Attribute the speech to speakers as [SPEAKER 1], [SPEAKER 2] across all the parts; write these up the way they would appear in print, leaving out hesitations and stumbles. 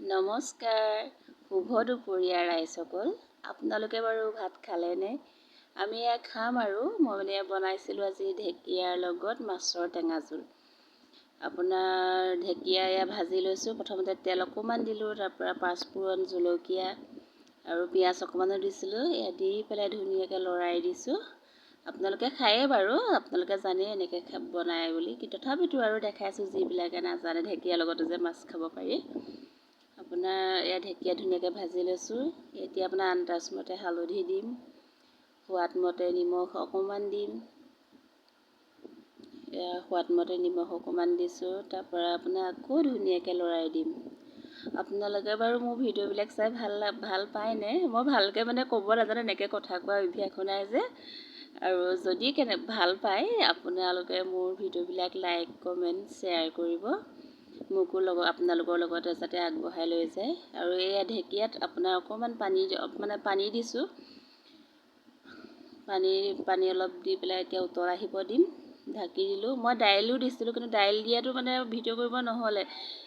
[SPEAKER 1] নমস্কাৰ, শুভ দুপৰীয়া ৰাইজসকল। আপোনালোকে বাৰু ভাত খালেনে? আমি খাম আৰু মই বনাইছিলোঁ আজি ঢেকীয়াৰ লগত মাছৰ টেঙা জোল। আপোনাৰ ঢেকীয়া ভাজি লৈছোঁ। প্ৰথমতে তেল অকণমান দিলোঁ, তাৰপৰা পাঁচফোৰণ, জলকীয়া আৰু পিঁয়াজ অকণমানো দিছিলোঁ। দি পেলাই ধুনীয়াকৈ লৰাই দিছোঁ। আপোনালোকে খায়েই বাৰু, আপোনালোকে জানেই এনেকৈ বনায় বুলি, তথাপিতো আৰু দেখাইছোঁ যিবিলাকে নাজানে। ঢেকীয়াৰ লগতো যে মাছ খাব পাৰি। আপোনাৰ ঢেকীয়া ধুনীয়াকৈ ভাজি লৈছোঁ। এতিয়া আপোনাৰ আন্দাজমতে হালধি দিম, সোৱাদমতে নিমখ অকণমান দিম। সোৱাদমতে নিমখ অকণমান দিছোঁ। তাৰপৰা আপোনাৰ আকৌ ধুনীয়াকৈ লৰাই দিম। আপোনালোকে বাৰু মোৰ ভিডিঅ'বিলাক চাই ভাল পায়নে? মই ভালকৈ ক'ব নাজানো, এনেকৈ কথা কোৱা অভ্যাস নাই যে। আৰু যদি ভাল পায় আপোনালোকে মোৰ ভিডিঅ'বিলাক লাইক, কমেণ্ট, শ্বেয়াৰ কৰিব। আপোনালোকৰ লগতে যাতে আগবঢ়াই লৈ যায়। আৰু ঢেকীয়াত আপোনাৰ অকণমান পানী দিছোঁ। পানী অলপ দি পেলাই এতিয়া উতল আহিব দিম। ঢাকি দিলোঁ। মই দাইলো দিছিলোঁ, কিন্তু দাইল দিয়াটো ভিডিঅ' কৰিব নহ'লে।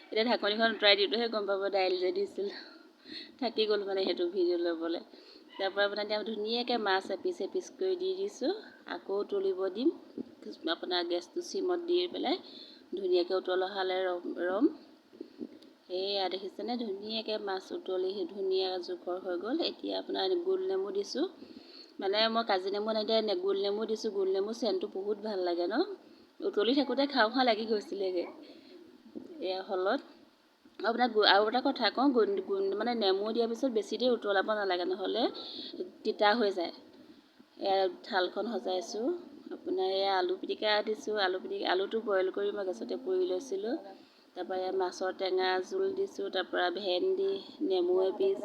[SPEAKER 1] এতিয়া ঢাকনিখন আঁতৰাই দিওঁতেহে গম পাব দাইল যে দিছিলোঁ। থাকি গ'ল সেইটো ভিডিঅ' ল'বলৈ। তাৰপৰা আপোনাৰ ধুনীয়াকৈ মাছ এপিচ এপিচ কৰি দি দিছোঁ। আকৌ উতলিব দিম। আপোনাৰ গেছটো চিমত দি পেলাই ধুনীয়াকৈ উতল অহালৈ ৰ'ম। এয়া দেখিছেনে, ধুনীয়াকৈ মাছ উতলি ধুনীয়া জোখৰ হৈ গ'ল। এতিয়া আপোনাৰ গোল নেমু দিছোঁ। মই কাজি নেমু নিদিয়া গোল নেমু দিছোঁ। গোল নেমু চেণ্টটো বহুত ভাল লাগে ন? উতলি থাকোঁতে খাওঁ খাওঁ লাগি গৈছিলেগৈ। এয়া হলত আপোনাক আৰু এটা কথা কওঁ, নেমু দিয়াৰ পিছত বেছি দেৰি উতলাব নালাগে, নহ'লে তিতা হৈ যায়। থালখন সজাইছোঁ। আপোনাৰ আলু পিটিকা দিছোঁ। আলুটো বইল কৰি মই গেছতে পুৰি লৈছিলোঁ। তাৰপৰা মাছৰ টেঙা জোল দিছোঁ। তাৰপৰা ভেন্দি, নেমু এপিচ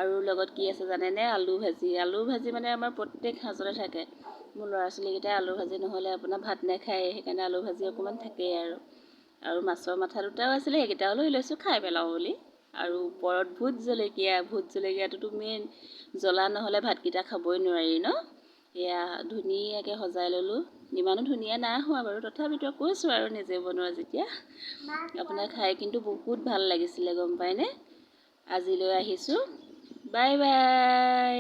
[SPEAKER 1] আৰু লগত কি আছে জানেনে? আলু ভাজি। আলু ভাজি আমাৰ প্ৰত্যেক সাঁজতে থাকে। মোৰ ল'ৰা ছোৱালীকেইটাই আলু ভাজি নহ'লে আপোনাৰ ভাত নাখায়। সেইকাৰণে আলু ভাজি অকণমান থাকেই আৰু মাছৰ মাথা দুটাও আছিলে, সেইকেইটাও লৈ লৈছোঁ খাই পেলাওঁ বুলি। আৰু ওপৰত ভোট জলকীয়াটোতো মেইন। জ্বলা নহ'লে ভাতকেইটা খাবই নোৱাৰি ন? এয়া ধুনীয়াকৈ সজাই ল'লোঁ। ইমানো ধুনীয়া নাই হোৱা বাৰু, তথাপিতো কৈছোঁ আৰু নিজে বনোৱা যেতিয়া। আপোনাৰ খাই কিন্তু বহুত ভাল লাগিছিলে, গম পায়নে? আজিলৈ আহিছোঁ। Bye bye.